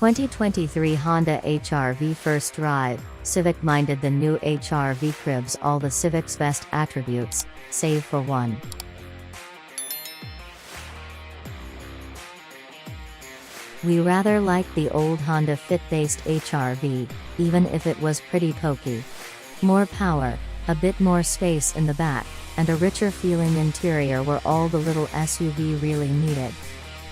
2023 Honda HR-V First Drive. Civic minded the new HR-V cribs all the Civic's best attributes, save for one. We rather liked the old Honda Fit-based HR-V, even if it was pretty pokey. More power, a bit more space in the back, and a richer feeling interior were all the little SUV really needed.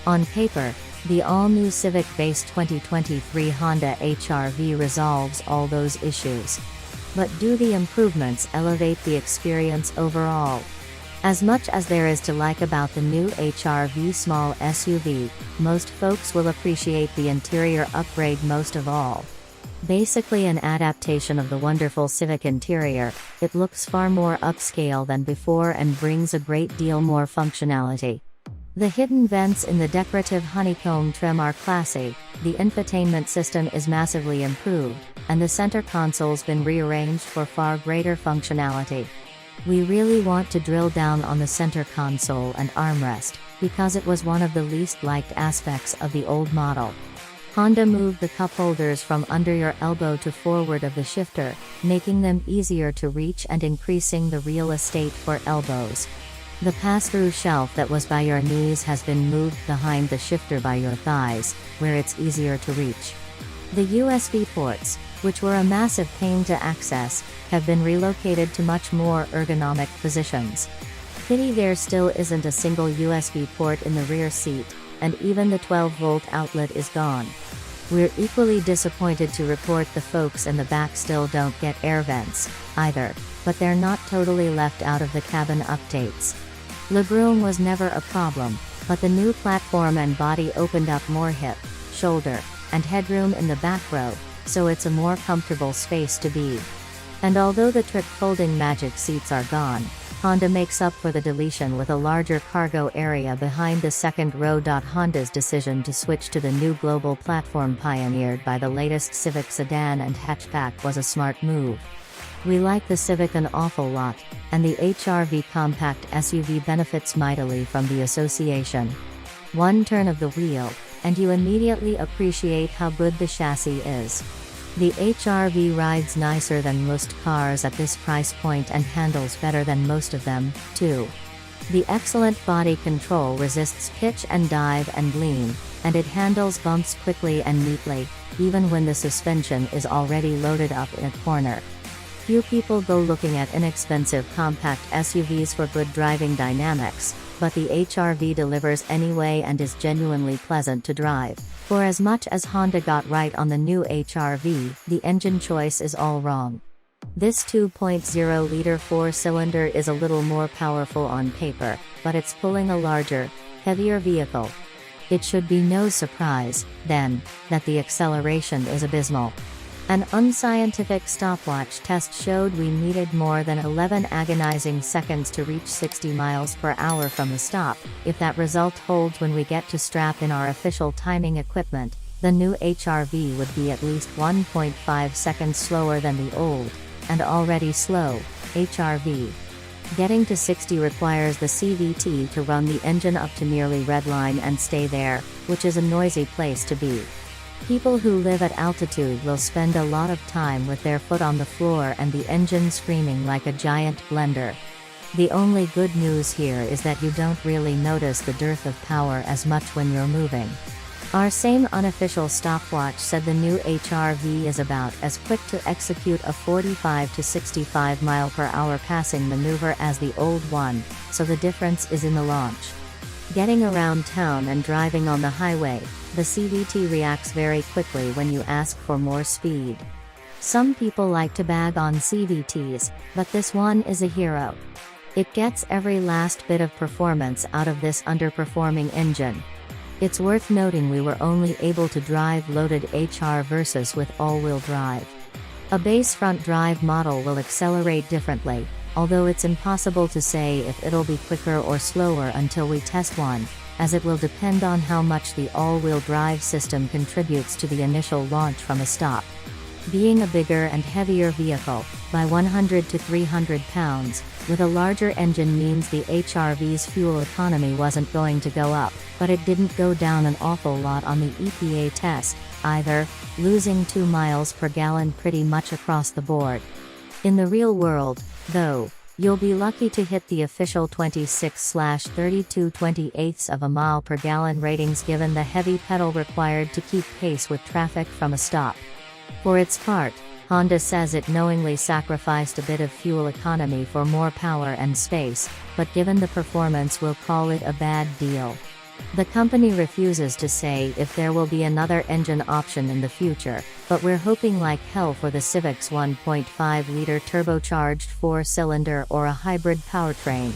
On paper, the all-new Civic-based 2023 Honda HR-V resolves all those issues. But do the improvements elevate the experience overall? As much as there is to like about the new HR-V small SUV, most folks will appreciate the interior upgrade most of all. Basically an adaptation of the wonderful Civic interior, it looks far more upscale than before and brings a great deal more functionality. The hidden vents in the decorative honeycomb trim are classy, the infotainment system is massively improved, and the center console's been rearranged for far greater functionality. We really want to drill down on the center console and armrest, because it was one of the least liked aspects of the old model. Honda moved the cup holders from under your elbow to forward of the shifter, making them easier to reach and increasing the real estate for elbows. The pass-through shelf that was by your knees has been moved behind the shifter by your thighs, where it's easier to reach. The USB ports, which were a massive pain to access, have been relocated to much more ergonomic positions. Pity there still isn't a single USB port in the rear seat, and even the 12-volt outlet is gone. We're equally disappointed to report the folks in the back still don't get air vents, either, but they're not totally left out of the cabin updates. Legroom was never a problem, but the new platform and body opened up more hip, shoulder, and headroom in the back row, so it's a more comfortable space to be. And although the trick folding magic seats are gone, Honda makes up for the deletion with a larger cargo area behind the second row. Honda's decision to switch to the new global platform pioneered by the latest Civic sedan and hatchback was a smart move. We like the Civic an awful lot, and the HR-V compact SUV benefits mightily from the association. One turn of the wheel, and you immediately appreciate how good the chassis is. The HR-V rides nicer than most cars at this price point and handles better than most of them, too. The excellent body control resists pitch and dive and lean, and it handles bumps quickly and neatly, even when the suspension is already loaded up in a corner. Few people go looking at inexpensive compact SUVs for good driving dynamics, but the HR-V delivers anyway and is genuinely pleasant to drive. For as much as Honda got right on the new HR-V, the engine choice is all wrong. This 2.0-liter four-cylinder is a little more powerful on paper, but it's pulling a larger, heavier vehicle. It should be no surprise, then, that the acceleration is abysmal. An unscientific stopwatch test showed we needed more than 11 agonizing seconds to reach 60 miles per hour from the stop. If that result holds when we get to strap in our official timing equipment, the new HR-V would be at least 1.5 seconds slower than the old, and already slow, HR-V. Getting to 60 requires the CVT to run the engine up to nearly redline and stay there, which is a noisy place to be. People who live at altitude will spend a lot of time with their foot on the floor and the engine screaming like a giant blender. The only good news here is that you don't really notice the dearth of power as much when you're moving. Our same unofficial stopwatch said the new HR-V is about as quick to execute a 45 to 65 mile per hour passing maneuver as the old one, so the difference is in the launch. Getting around town and driving on the highway, the CVT reacts very quickly when you ask for more speed. Some people like to bag on CVTs, but this one is a hero. It gets every last bit of performance out of this underperforming engine. It's worth noting we were only able to drive loaded HR versus with all-wheel drive. A base front drive model will accelerate differently, although it's impossible to say if it'll be quicker or slower until we test one, as it will depend on how much the all-wheel drive system contributes to the initial launch from a stop. Being a bigger and heavier vehicle, by 100 to 300 pounds, with a larger engine means the HR-V's fuel economy wasn't going to go up, but it didn't go down an awful lot on the EPA test, either, losing 2 miles per gallon pretty much across the board. In the real world, though, you'll be lucky to hit the official 26/32/28 of a mile per gallon ratings given the heavy pedal required to keep pace with traffic from a stop. For its part, Honda says it knowingly sacrificed a bit of fuel economy for more power and space, but given the performance we'll call it a bad deal. The company refuses to say if there will be another engine option in the future, but we're hoping like hell for the Civic's 1.5-liter turbocharged 4-cylinder or a hybrid powertrain.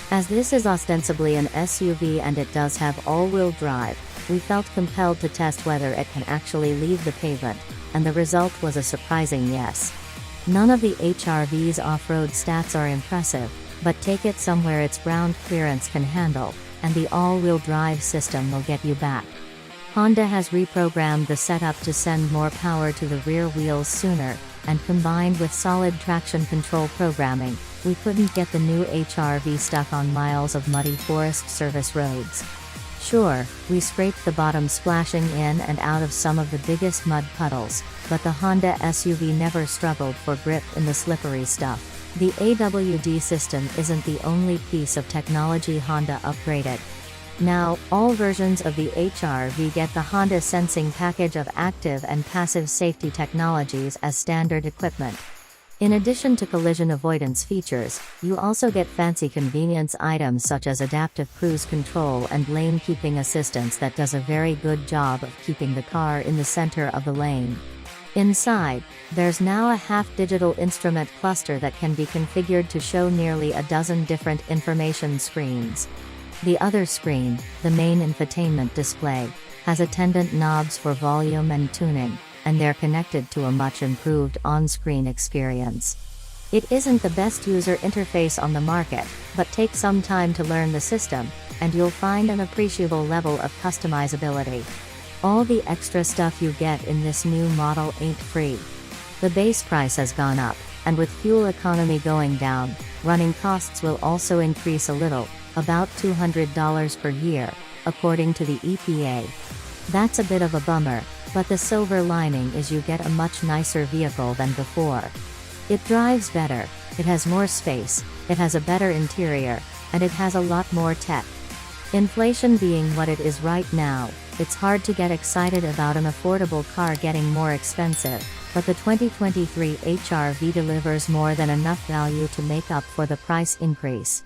As this is ostensibly an SUV and it does have all-wheel drive, we felt compelled to test whether it can actually leave the pavement, and the result was a surprising yes. None of the HRV's off-road stats are impressive, but take it somewhere its ground clearance can handle, and the all-wheel drive system will get you back. Honda has reprogrammed the setup to send more power to the rear wheels sooner, and combined with solid traction control programming, we couldn't get the new HRV stuck on miles of muddy Forest Service roads. Sure, we scraped the bottom splashing in and out of some of the biggest mud puddles, but the Honda SUV never struggled for grip in the slippery stuff. The AWD system isn't the only piece of technology Honda upgraded. Now, all versions of the HRV get the Honda Sensing package of active and passive safety technologies as standard equipment. In addition to collision avoidance features, you also get fancy convenience items such as adaptive cruise control and lane keeping assistance that does a very good job of keeping the car in the center of the lane. Inside, there's now a half-digital instrument cluster that can be configured to show nearly a dozen different information screens. The other screen, the main infotainment display, has attendant knobs for volume and tuning, and they're connected to a much improved on-screen experience. It isn't the best user interface on the market, but take some time to learn the system, and you'll find an appreciable level of customizability. All the extra stuff you get in this new model ain't free. The base price has gone up, and with fuel economy going down, running costs will also increase a little, about $200 per year, according to the EPA. That's a bit of a bummer, but the silver lining is you get a much nicer vehicle than before. It drives better, it has more space, it has a better interior, and it has a lot more tech. Inflation being what it is right now, it's hard to get excited about an affordable car getting more expensive, but the 2023 HRV delivers more than enough value to make up for the price increase.